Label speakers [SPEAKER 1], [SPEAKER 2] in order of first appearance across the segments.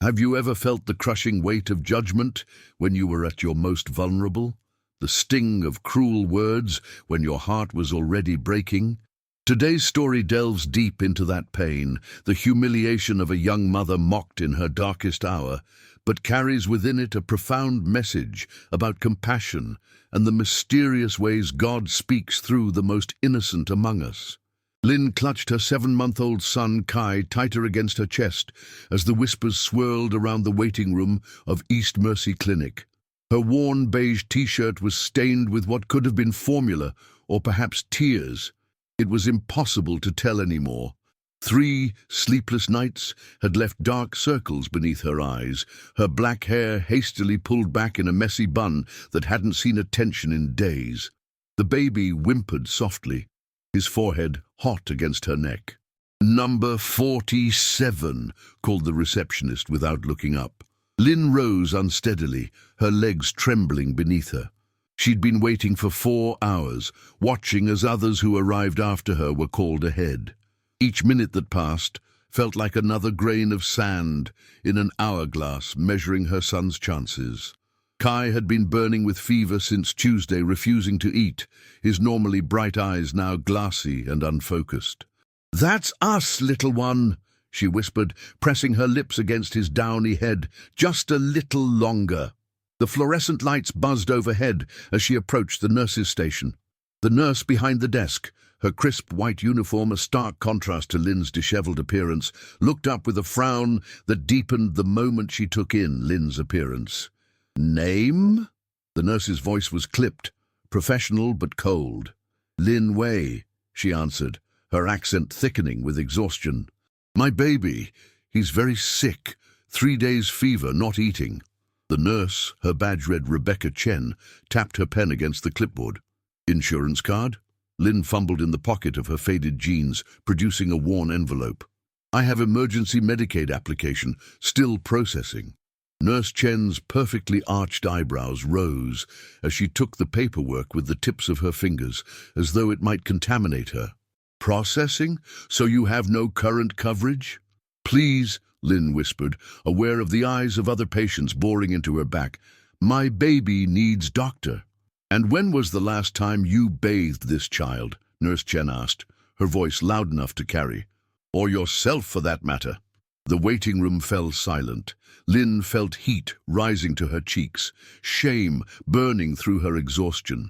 [SPEAKER 1] Have you ever felt the crushing weight of judgment when you were at your most vulnerable? The sting of cruel words when your heart was already breaking? Today's story delves deep into that pain, the humiliation of a young mother mocked in her darkest hour, but carries within it a profound message about compassion and the mysterious ways God speaks through the most innocent among us. Lynn clutched her 7-month-old son, Kai, tighter against her chest as the whispers swirled around the waiting room of East Mercy Clinic. Her worn beige t-shirt was stained with what could have been formula or perhaps tears. It was impossible to tell anymore. 3 sleepless nights had left dark circles beneath her eyes, her black hair hastily pulled back in a messy bun that hadn't seen attention in days. The baby whimpered softly, his forehead hot against her neck. "Number 47, called the receptionist without looking up. Lynn rose unsteadily, her legs trembling beneath her. She'd been waiting for 4 hours, watching as others who arrived after her were called ahead. Each minute that passed felt like another grain of sand in an hourglass measuring her son's chances. Kai had been burning with fever since Tuesday, refusing to eat, his normally bright eyes now glassy and unfocused. "That's us, little one," she whispered, pressing her lips against his downy head. "Just a little longer." The fluorescent lights buzzed overhead as she approached the nurse's station. The nurse behind the desk, her crisp white uniform a stark contrast to Lynn's disheveled appearance, looked up with a frown that deepened the moment she took in Lynn's appearance. "Name?" The nurse's voice was clipped, professional but cold. "Lin Wei," she answered, her accent thickening with exhaustion. "My baby, he's very sick. 3 days fever, not eating." The nurse, her badge read Rebecca Chen, tapped her pen against the clipboard. "Insurance card?" Lynn fumbled in the pocket of her faded jeans, producing a worn envelope. "I have emergency Medicaid application, still processing." Nurse Chen's perfectly arched eyebrows rose as she took the paperwork with the tips of her fingers, as though it might contaminate her. "Processing? So you have no current coverage?" "Please," Lynn whispered, aware of the eyes of other patients boring into her back. "My baby needs doctor." "And when was the last time you bathed this child?" Nurse Chen asked, her voice loud enough to carry. "Or yourself, for that matter." The waiting room fell silent. Lynn felt heat rising to her cheeks, shame burning through her exhaustion.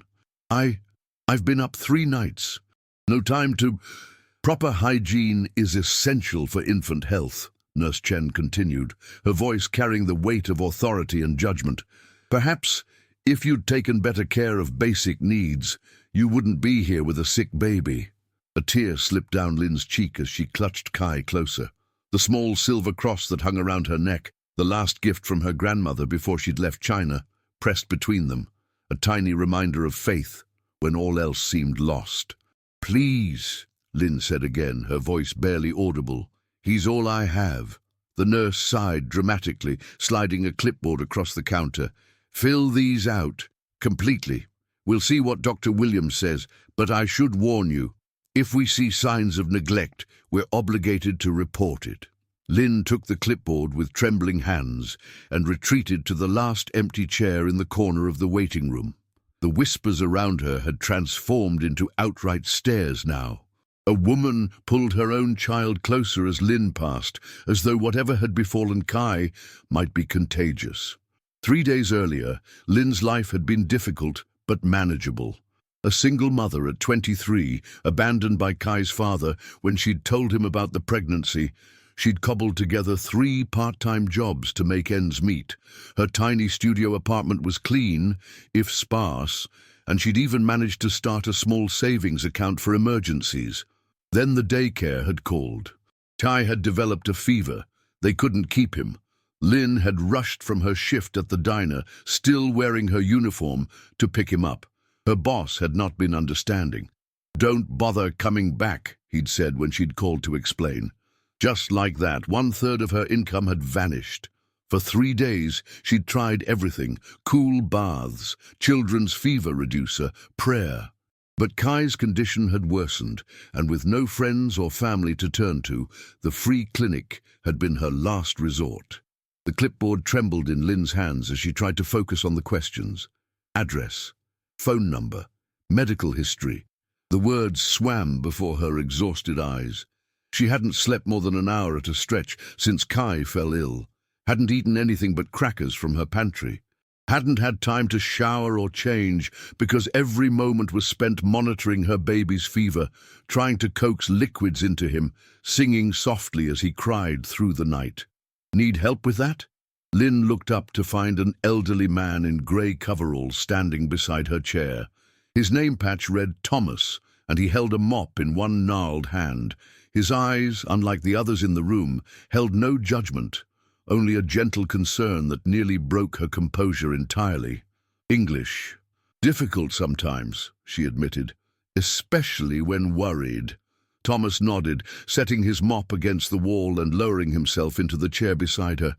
[SPEAKER 1] I've been up 3 nights. No time to... Proper hygiene is essential for infant health," Nurse Chen continued, her voice carrying the weight of authority and judgment. "Perhaps, if you'd taken better care of basic needs, you wouldn't be here with a sick baby." A tear slipped down Lynn's cheek as she clutched Kai closer. The small silver cross that hung around her neck, the last gift from her grandmother before she'd left China, pressed between them, a tiny reminder of faith when all else seemed lost. "Please," Lynn said again, her voice barely audible. "He's all I have." The nurse sighed dramatically, sliding a clipboard across the counter. "Fill these out. Completely. We'll see what Dr. Williams says, but I should warn you. If we see signs of neglect, we're obligated to report it." Lynn took the clipboard with trembling hands and retreated to the last empty chair in the corner of the waiting room. The whispers around her had transformed into outright stares now. A woman pulled her own child closer as Lynn passed, as though whatever had befallen Kai might be contagious. 3 days earlier, Lynn's life had been difficult but manageable. A single mother at 23, abandoned by Kai's father when she'd told him about the pregnancy, she'd cobbled together 3 part-time jobs to make ends meet. Her tiny studio apartment was clean, if sparse, and she'd even managed to start a small savings account for emergencies. Then the daycare had called. Kai had developed a fever. They couldn't keep him. Lynn had rushed from her shift at the diner, still wearing her uniform, to pick him up. Her boss had not been understanding. "Don't bother coming back," he'd said when she'd called to explain. Just like that, 1/3 of her income had vanished. For 3 days, she'd tried everything: cool baths, children's fever reducer, prayer. But Kai's condition had worsened, and with no friends or family to turn to, the free clinic had been her last resort. The clipboard trembled in Lynn's hands as she tried to focus on the questions. Address, phone number, medical history. The words swam before her exhausted eyes. She hadn't slept more than an hour at a stretch since Kai fell ill, hadn't eaten anything but crackers from her pantry, hadn't had time to shower or change because every moment was spent monitoring her baby's fever, trying to coax liquids into him, singing softly as he cried through the night. Need help with that? Lynn looked up to find an elderly man in grey coveralls standing beside her chair. His name patch read Thomas, and he held a mop in one gnarled hand. His eyes, unlike the others in the room, held no judgment, only a gentle concern that nearly broke her composure entirely. English. Difficult sometimes, she admitted, especially when worried. Thomas nodded, setting his mop against the wall and lowering himself into the chair beside her.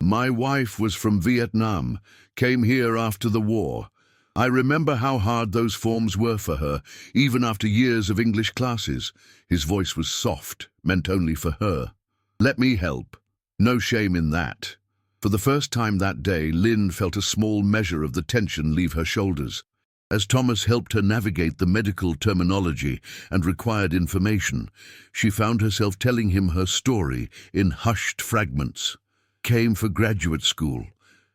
[SPEAKER 1] My wife was from Vietnam, came here after the war. I remember how hard those forms were for her, even after years of English classes. His voice was soft, meant only for her. Let me help. No shame in that. For the first time that day, Lynn felt a small measure of the tension leave her shoulders. As Thomas helped her navigate the medical terminology and required information, she found herself telling him her story in hushed fragments. Came for graduate school.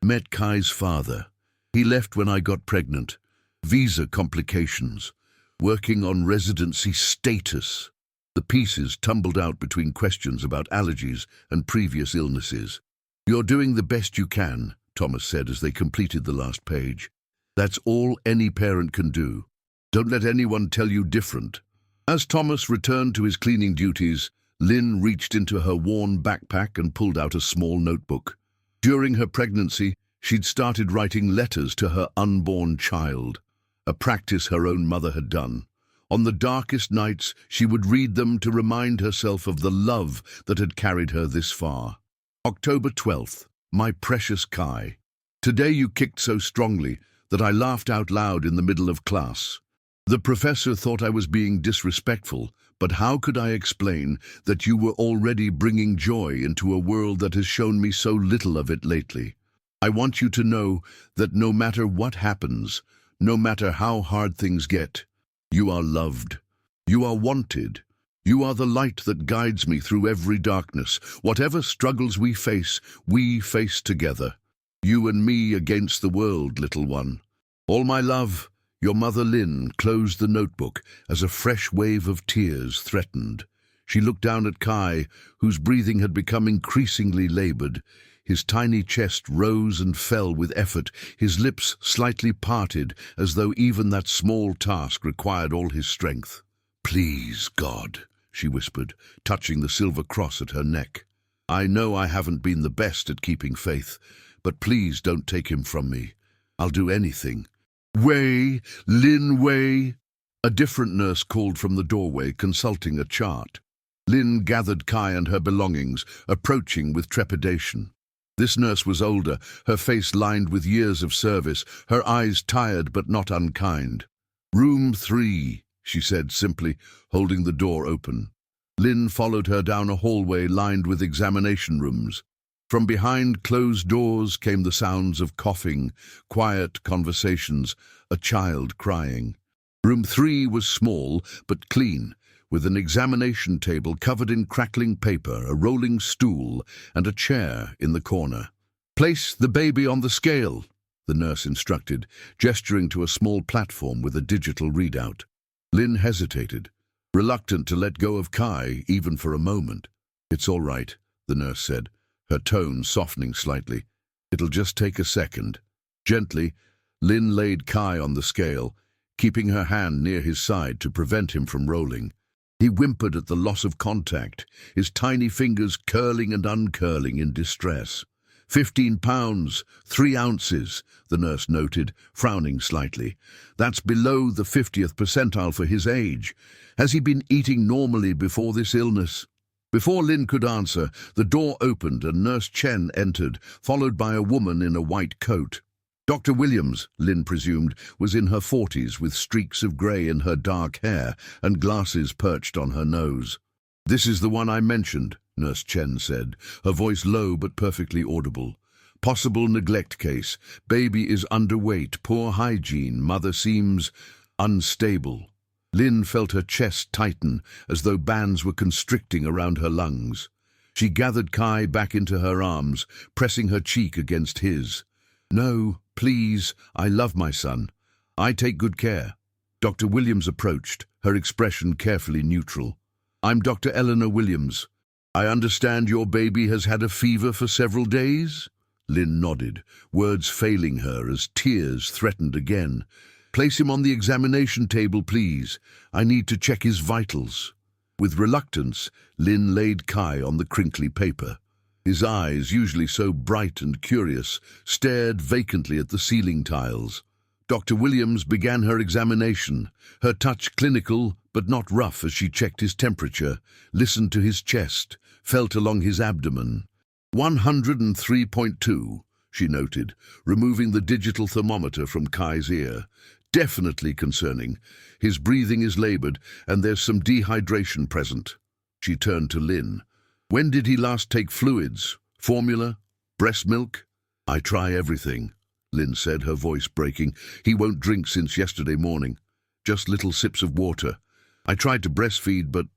[SPEAKER 1] Met Kai's father. He left when I got pregnant. Visa complications. Working on residency status. The pieces tumbled out between questions about allergies and previous illnesses. You're doing the best you can, Thomas said as they completed the last page. That's all any parent can do. Don't let anyone tell you different. As Thomas returned to his cleaning duties, Lynn reached into her worn backpack and pulled out a small notebook. During her pregnancy, she'd started writing letters to her unborn child, a practice her own mother had done. On the darkest nights, she would read them to remind herself of the love that had carried her this far. October 12th, my precious Kai. Today you kicked so strongly that I laughed out loud in the middle of class. The professor thought I was being disrespectful, but how could I explain that you were already bringing joy into a world that has shown me so little of it lately? I want you to know that no matter what happens, no matter how hard things get, you are loved. You are wanted. You are the light that guides me through every darkness. Whatever struggles we face together. You and me against the world, little one. All my love, your mother Lynn closed the notebook as a fresh wave of tears threatened. She looked down at Kai, whose breathing had become increasingly labored. His tiny chest rose and fell with effort, his lips slightly parted, as though even that small task required all his strength. Please, God, she whispered, touching the silver cross at her neck. I know I haven't been the best at keeping faith, but please don't take him from me. I'll do anything. Wei, Lin Wei. A different nurse called from the doorway, consulting a chart. Lynn gathered Kai and her belongings, approaching with trepidation. This nurse was older, her face lined with years of service, her eyes tired but not unkind. Room 3, she said simply, holding the door open. Lynn followed her down a hallway lined with examination rooms. From behind closed doors came the sounds of coughing, quiet conversations, a child crying. Room 3 was small but clean, with an examination table covered in crackling paper, a rolling stool, and a chair in the corner. Place the baby on the scale, the nurse instructed, gesturing to a small platform with a digital readout. Lynn hesitated, reluctant to let go of Kai even for a moment. It's all right, the nurse said, her tone softening slightly. It'll just take a second. Gently, Lynn laid Kai on the scale, keeping her hand near his side to prevent him from rolling. He whimpered at the loss of contact, his tiny fingers curling and uncurling in distress. 15 pounds, 3 ounces, the nurse noted, frowning slightly. That's below the 50th percentile for his age. Has he been eating normally before this illness? Before Lynn could answer, the door opened and Nurse Chen entered, followed by a woman in a white coat. Dr. Williams, Lynn presumed, was in her 40s with streaks of grey in her dark hair and glasses perched on her nose. This is the one I mentioned, Nurse Chen said, her voice low but perfectly audible. Possible neglect case. Baby is underweight, poor hygiene. Mother seems unstable. Lin felt her chest tighten as though bands were constricting around her lungs. She gathered Kai back into her arms, pressing her cheek against his. "No, please, I love my son. I take good care." Dr. Williams approached, her expression carefully neutral. "I'm Dr. Eleanor Williams. I understand your baby has had a fever for several days?" Lin nodded, words failing her as tears threatened again. "Place him on the examination table, please. I need to check his vitals." With reluctance, Lin laid Kai on the crinkly paper. His eyes, usually so bright and curious, stared vacantly at the ceiling tiles. Dr. Williams began her examination, her touch clinical but not rough as she checked his temperature, listened to his chest, felt along his abdomen. 103.2, she noted, removing the digital thermometer from Kai's ear. Definitely concerning. His breathing is labored, and there's some dehydration present. She turned to Lin. "When did he last take fluids? Formula? Breast milk?" "I try everything," Lin said, her voice breaking. "He won't drink since yesterday morning. Just little sips of water. I tried to breastfeed, but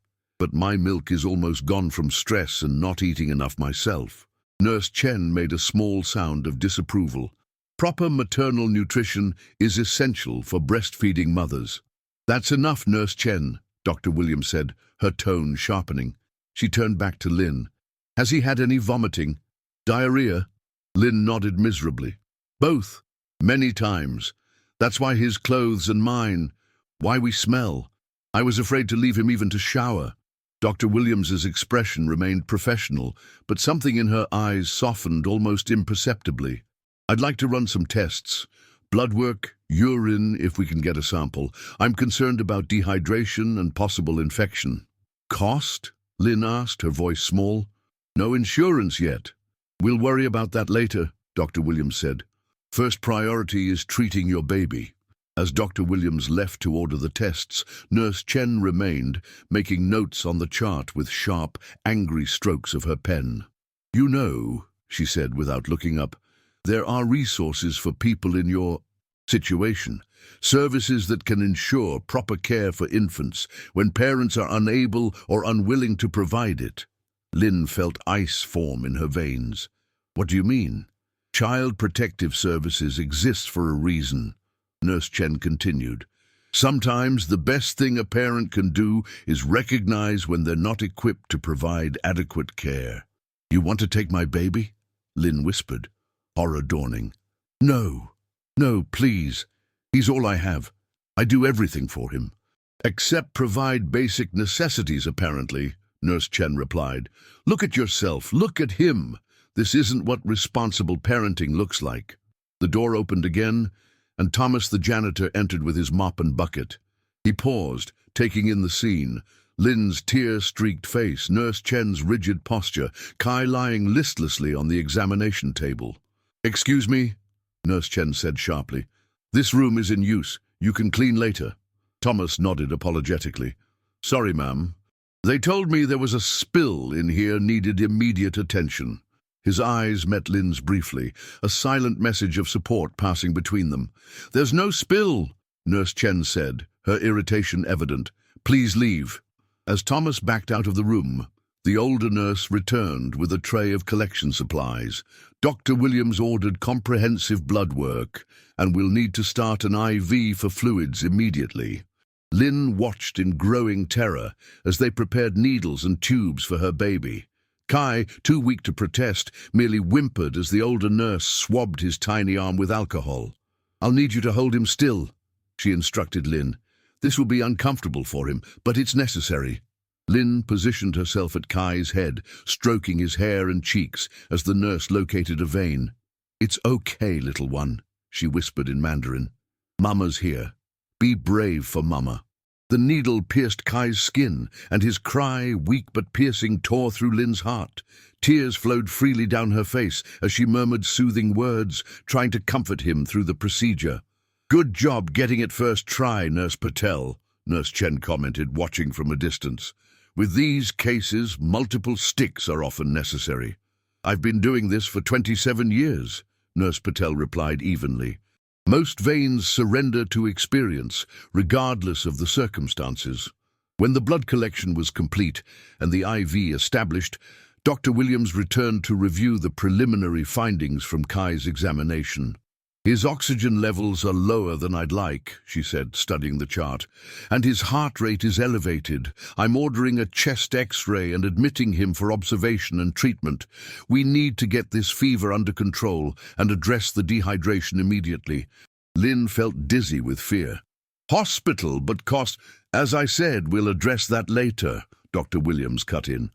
[SPEAKER 1] my milk is almost gone from stress and not eating enough myself." Nurse Chen made a small sound of disapproval. "Proper maternal nutrition is essential for breastfeeding mothers." "That's enough, Nurse Chen," Dr. Williams said, her tone sharpening. She turned back to Lin. "Has he had any vomiting? Diarrhea?" Lin nodded miserably. "Both. Many times. That's why his clothes and mine, why we smell. I was afraid to leave him even to shower." Dr. Williams's expression remained professional, but something in her eyes softened almost imperceptibly. "I'd like to run some tests. Blood work, urine, if we can get a sample. I'm concerned about dehydration and possible infection." "Cost?" Lin asked, her voice small. "No insurance yet." "We'll worry about that later," Dr. Williams said. "First priority is treating your baby." As Dr. Williams left to order the tests, Nurse Chen remained, making notes on the chart with sharp, angry strokes of her pen. "You know," she said without looking up, "there are resources for people in your situation, services that can ensure proper care for infants when parents are unable or unwilling to provide it." Lin felt ice form in her veins. "What do you mean?" "Child Protective Services exists for a reason," Nurse Chen continued. "Sometimes the best thing a parent can do is recognize when they're not equipped to provide adequate care." "You want to take my baby?" Lin whispered, horror dawning. "No, no, please. He's all I have. I do everything for him." "Except provide basic necessities, apparently," Nurse Chen replied. "Look at yourself. Look at him. This isn't what responsible parenting looks like." The door opened again, and Thomas the janitor entered with his mop and bucket. He paused, taking in the scene. Lin's tear-streaked face, Nurse Chen's rigid posture, Kai lying listlessly on the examination table. "Excuse me," Nurse Chen said sharply. "This room is in use. You can clean later." Thomas nodded apologetically. "Sorry, ma'am. They told me there was a spill in here needed immediate attention." His eyes met Lin's briefly, a silent message of support passing between them. "There's no spill," Nurse Chen said, her irritation evident. "Please leave." As Thomas backed out of the room, the older nurse returned with a tray of collection supplies. "Dr. Williams ordered comprehensive blood work, and we'll need to start an IV for fluids immediately." Lin watched in growing terror as they prepared needles and tubes for her baby. Kai, too weak to protest, merely whimpered as the older nurse swabbed his tiny arm with alcohol. "I'll need you to hold him still," she instructed Lin. "This will be uncomfortable for him, but it's necessary." Lin positioned herself at Kai's head, stroking his hair and cheeks as the nurse located a vein. "It's okay, little one," she whispered in Mandarin. "Mama's here. Be brave for Mama." The needle pierced Kai's skin, and his cry, weak but piercing, tore through Lin's heart. Tears flowed freely down her face as she murmured soothing words, trying to comfort him through the procedure. "Good job getting it first try, Nurse Patel," Nurse Chen commented, watching from a distance. With these cases, multiple sticks are often necessary. I've been doing this for 27 years, Nurse Patel replied evenly. Most veins surrender to experience, regardless of the circumstances. When the blood collection was complete and the IV established, Dr. Williams returned to review the preliminary findings from Kai's examination. His oxygen levels are lower than I'd like, she said, studying the chart, and his heart rate is elevated. I'm ordering a chest X-ray and admitting him for observation and treatment. We need to get this fever under control and address the dehydration immediately. Lynn felt dizzy with fear. Hospital, but cost. As I said, we'll address that later, Dr. Williams cut in.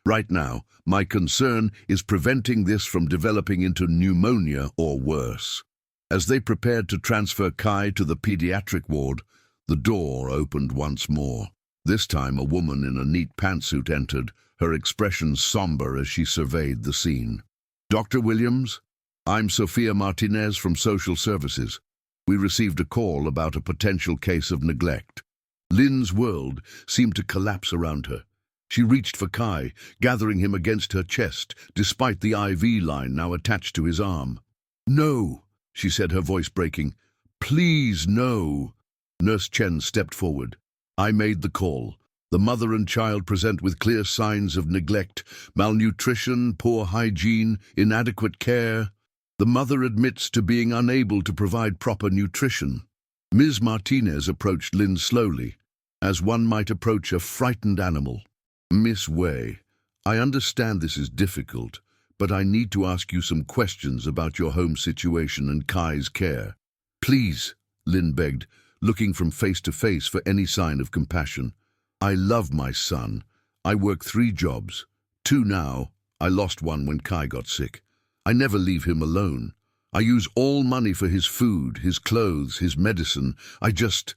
[SPEAKER 1] Right now, my concern is preventing this from developing into pneumonia or worse. As they prepared to transfer Kai to the pediatric ward, the door opened once more. This time a woman in a neat pantsuit entered, her expression somber as she surveyed the scene. Dr. Williams, I'm Sophia Martinez from Social Services. We received a call about a potential case of neglect. Lynn's world seemed to collapse around her. She reached for Kai, gathering him against her chest, despite the IV line now attached to his arm. No, she said, her voice breaking. Please, no. Nurse Chen stepped forward. I made the call. The mother and child present with clear signs of neglect, malnutrition, poor hygiene, inadequate care. The mother admits to being unable to provide proper nutrition. Ms. Martinez approached Lynn slowly, as one might approach a frightened animal. Miss Wei, I understand this is difficult, but I need to ask you some questions about your home situation and Kai's care. Please, Lynn begged, looking from face to face for any sign of compassion. I love my son. I work 3 jobs. 2 now. I lost one when Kai got sick. I never leave him alone. I use all money for his food, his clothes, his medicine. I just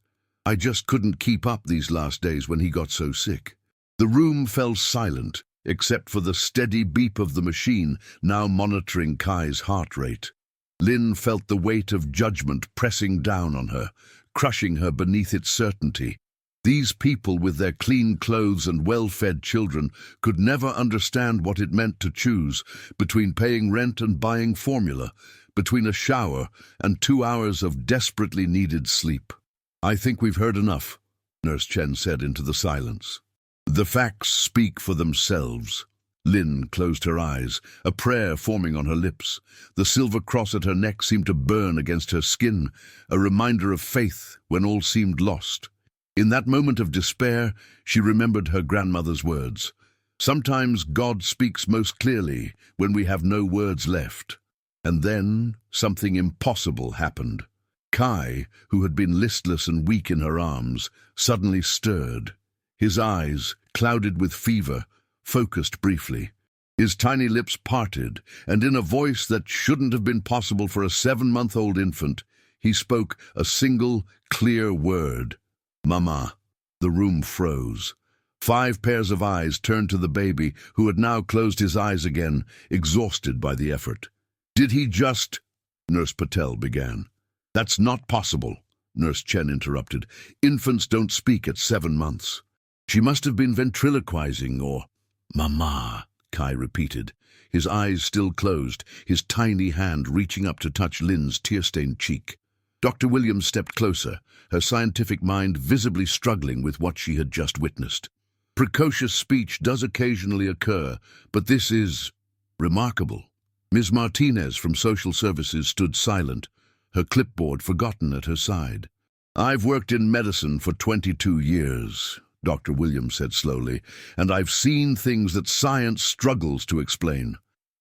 [SPEAKER 1] couldn't keep up these last days when he got so sick. The room fell silent, except for the steady beep of the machine now monitoring Kai's heart rate. Lynn felt the weight of judgment pressing down on her, crushing her beneath its certainty. These people with their clean clothes and well-fed children could never understand what it meant to choose between paying rent and buying formula, between a shower and 2 hours of desperately needed sleep. I think we've heard enough, Nurse Chen said into the silence. The facts speak for themselves. Lynn closed her eyes, a prayer forming on her lips. The silver cross at her neck seemed to burn against her skin, a reminder of faith when all seemed lost. In that moment of despair, she remembered her grandmother's words. Sometimes God speaks most clearly when we have no words left. And then something impossible happened. Kai, who had been listless and weak in her arms, suddenly stirred. His eyes, clouded with fever, focused briefly. His tiny lips parted, and in a voice that shouldn't have been possible for a 7-month-old infant, he spoke a single, clear word. Mama. The room froze. 5 pairs of eyes turned to the baby, who had now closed his eyes again, exhausted by the effort. Did he just... Nurse Patel began. That's not possible, Nurse Chen interrupted. Infants don't speak at 7 months. She must have been ventriloquizing or... Mama, Kai repeated, his eyes still closed, his tiny hand reaching up to touch Lynn's tear-stained cheek. Dr. Williams stepped closer, her scientific mind visibly struggling with what she had just witnessed. Precocious speech does occasionally occur, but this is remarkable. Ms. Martinez from Social Services stood silent, her clipboard forgotten at her side. I've worked in medicine for 22 years, Dr. Williams said slowly, and I've seen things that science struggles to explain.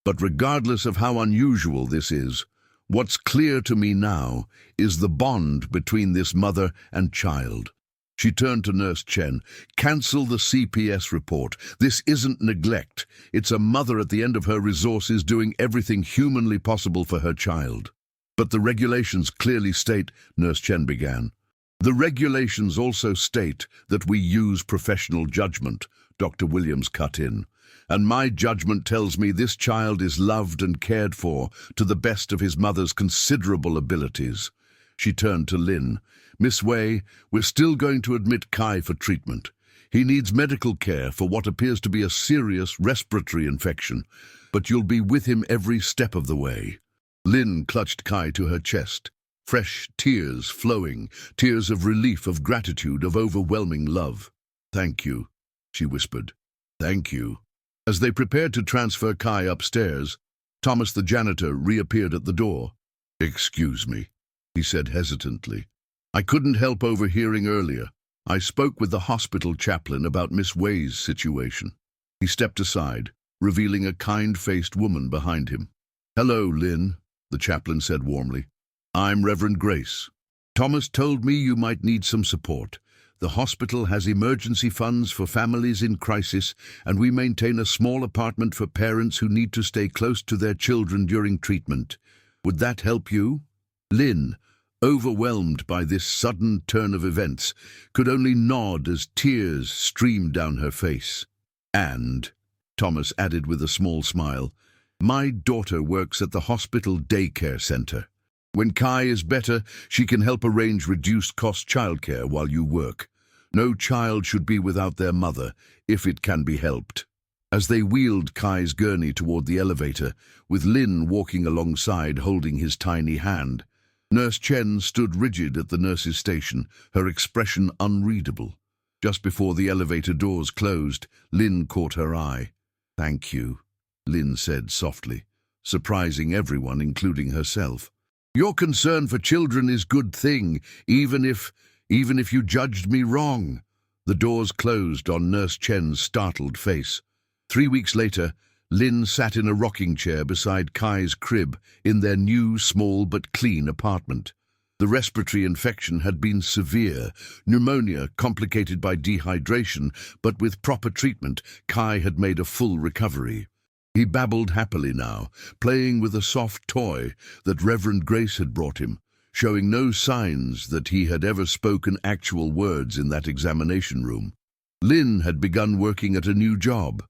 [SPEAKER 1] But regardless of how unusual this is, what's clear to me now is the bond between this mother and child. She turned to Nurse Chen. Cancel the CPS report. This isn't neglect. It's a mother at the end of her resources doing everything humanly possible for her child. But the regulations clearly state, Nurse Chen began. The regulations also state that we use professional judgment, Dr. Williams cut in. And my judgment tells me this child is loved and cared for to the best of his mother's considerable abilities. She turned to Lynn. Miss Wei, we're still going to admit Kai for treatment. He needs medical care for what appears to be a serious respiratory infection, but you'll be with him every step of the way." Lynn clutched Kai to her chest, fresh tears flowing, tears of relief, of gratitude, of overwhelming love. "Thank you," she whispered. "Thank you." As they prepared to transfer Kai upstairs, Thomas the janitor reappeared at the door. "Excuse me," he said hesitantly. "I couldn't help overhearing earlier. I spoke with the hospital chaplain about Miss Way's situation." He stepped aside, revealing a kind-faced woman behind him. "Hello, Lynn," the chaplain said warmly. "I'm Reverend Grace. Thomas told me you might need some support. The hospital has emergency funds for families in crisis, and we maintain a small apartment for parents who need to stay close to their children during treatment. Would that help you?" Lynn, overwhelmed by this sudden turn of events, could only nod as tears streamed down her face. "And," Thomas added with a small smile, "my daughter works at the hospital daycare center. When Kai is better, she can help arrange reduced-cost childcare while you work. No child should be without their mother, if it can be helped." As they wheeled Kai's gurney toward the elevator, with Lynn walking alongside holding his tiny hand, Nurse Chen stood rigid at the nurse's station, her expression unreadable. Just before the elevator doors closed, Lynn caught her eye. "Thank you," Lynn said softly, surprising everyone, including herself. "Your concern for children is good thing, even if you judged me wrong." The doors closed on Nurse Chen's startled face. 3 weeks later, Lynn sat in a rocking chair beside Kai's crib in their new, small but clean apartment. The respiratory infection had been severe, pneumonia complicated by dehydration, but with proper treatment, Kai had made a full recovery. He babbled happily now, playing with a soft toy that Reverend Grace had brought him, showing no signs that he had ever spoken actual words in that examination room. Lynn had begun working at a new job,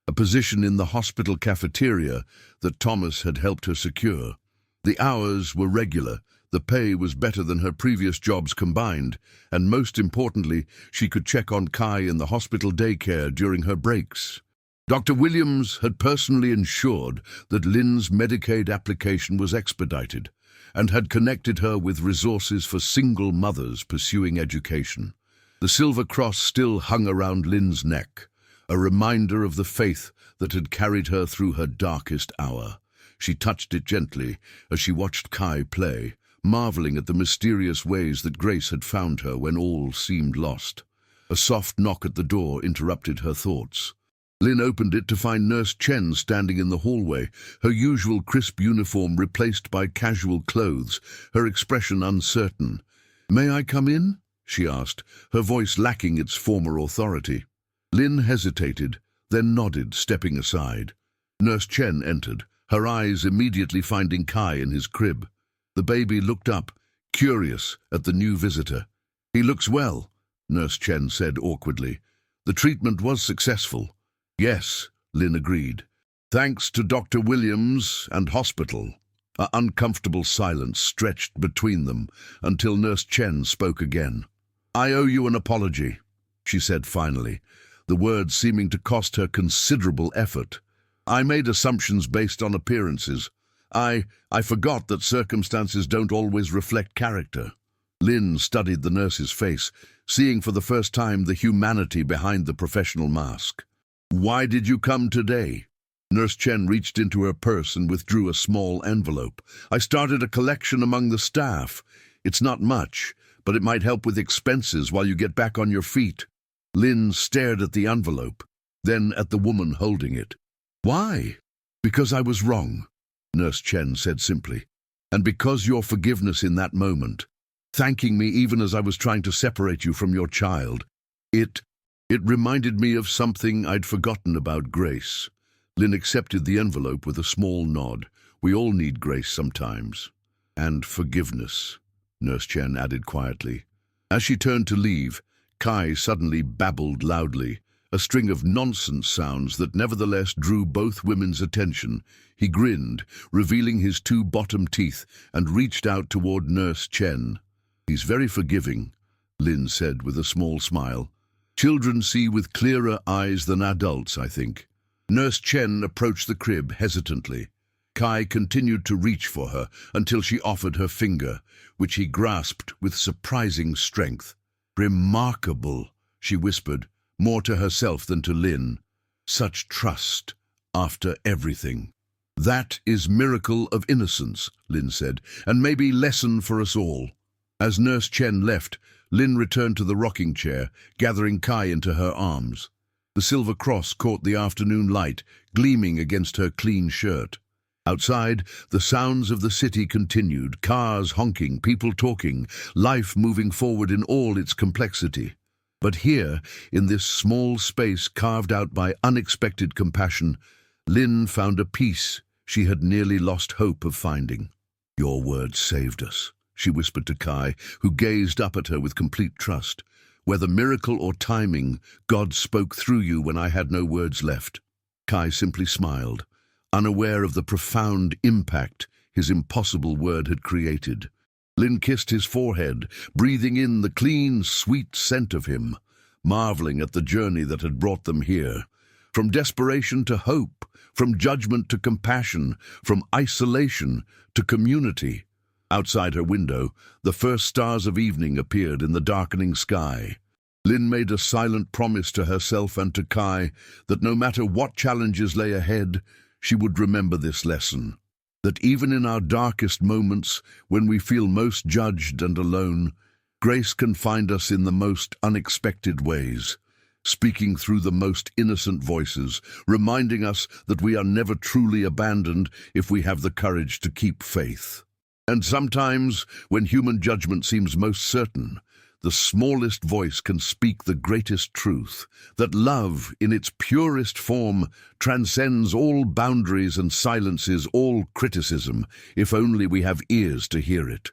[SPEAKER 1] a position in the hospital cafeteria that Thomas had helped her secure. The hours were regular, the pay was better than her previous jobs combined, and most importantly, she could check on Kai in the hospital daycare during her breaks. Dr. Williams had personally ensured that Lynn's Medicaid application was expedited and had connected her with resources for single mothers pursuing education. The Silver Cross still hung around Lynn's neck, a reminder of the faith that had carried her through her darkest hour. She touched it gently as she watched Kai play, marveling at the mysterious ways that Grace had found her when all seemed lost. A soft knock at the door interrupted her thoughts. Lynn opened it to find Nurse Chen standing in the hallway, her usual crisp uniform replaced by casual clothes, her expression uncertain. "May I come in?" she asked, her voice lacking its former authority. Lynn hesitated, then nodded, stepping aside. Nurse Chen entered, her eyes immediately finding Kai in his crib. The baby looked up, curious, at the new visitor. "He looks well," Nurse Chen said awkwardly. "The treatment was successful." "Yes," Lynn agreed. "Thanks to Dr. Williams and hospital." An uncomfortable silence stretched between them until Nurse Chen spoke again. "I owe you an apology," she said finally, the words seeming to cost her considerable effort. "I made assumptions based on appearances. I forgot that circumstances don't always reflect character." Lynn studied the nurse's face, seeing for the first time the humanity behind the professional mask. "Why did you come today?" Nurse Chen reached into her purse and withdrew a small envelope. "I started a collection among the staff. It's not much, but it might help with expenses while you get back on your feet." Lynn stared at the envelope, then at the woman holding it. "Why?" "Because I was wrong," Nurse Chen said simply. "And because your forgiveness in that moment, thanking me even as I was trying to separate you from your child, it reminded me of something I'd forgotten about Grace." Lynn accepted the envelope with a small nod. "We all need grace sometimes. And forgiveness," Nurse Chen added quietly. As she turned to leave, Kai suddenly babbled loudly, a string of nonsense sounds that nevertheless drew both women's attention. He grinned, revealing his 2 bottom teeth, and reached out toward Nurse Chen. "He's very forgiving," Lynn said with a small smile. Children see with clearer eyes than adults, I think. Nurse Chen approached the crib hesitantly. Kai continued to reach for her until she offered her finger, which he grasped with surprising strength. "Remarkable," she whispered, more to herself than to Lin. "Such trust, after everything." "That is miracle of innocence," Lin said, "and maybe lesson for us all." As Nurse Chen left, Lin returned to the rocking chair, gathering Kai into her arms. The silver cross caught the afternoon light, gleaming against her clean shirt. Outside, the sounds of the city continued, cars honking, people talking, life moving forward in all its complexity. But here, in this small space carved out by unexpected compassion, Lin found a peace she had nearly lost hope of finding. "Your words saved us," she whispered to Kai, who gazed up at her with complete trust. "Whether miracle or timing, God spoke through you when I had no words left." Kai simply smiled, unaware of the profound impact his impossible word had created. Lin kissed his forehead, breathing in the clean, sweet scent of him, marveling at the journey that had brought them here. From desperation to hope, from judgment to compassion, from isolation to community. Outside her window, the first stars of evening appeared in the darkening sky. Lin made a silent promise to herself and to Kai that no matter what challenges lay ahead, she would remember this lesson. That even in our darkest moments, when we feel most judged and alone, grace can find us in the most unexpected ways, speaking through the most innocent voices, reminding us that we are never truly abandoned if we have the courage to keep faith. And sometimes, when human judgment seems most certain, the smallest voice can speak the greatest truth, that love, in its purest form, transcends all boundaries and silences all criticism, if only we have ears to hear it.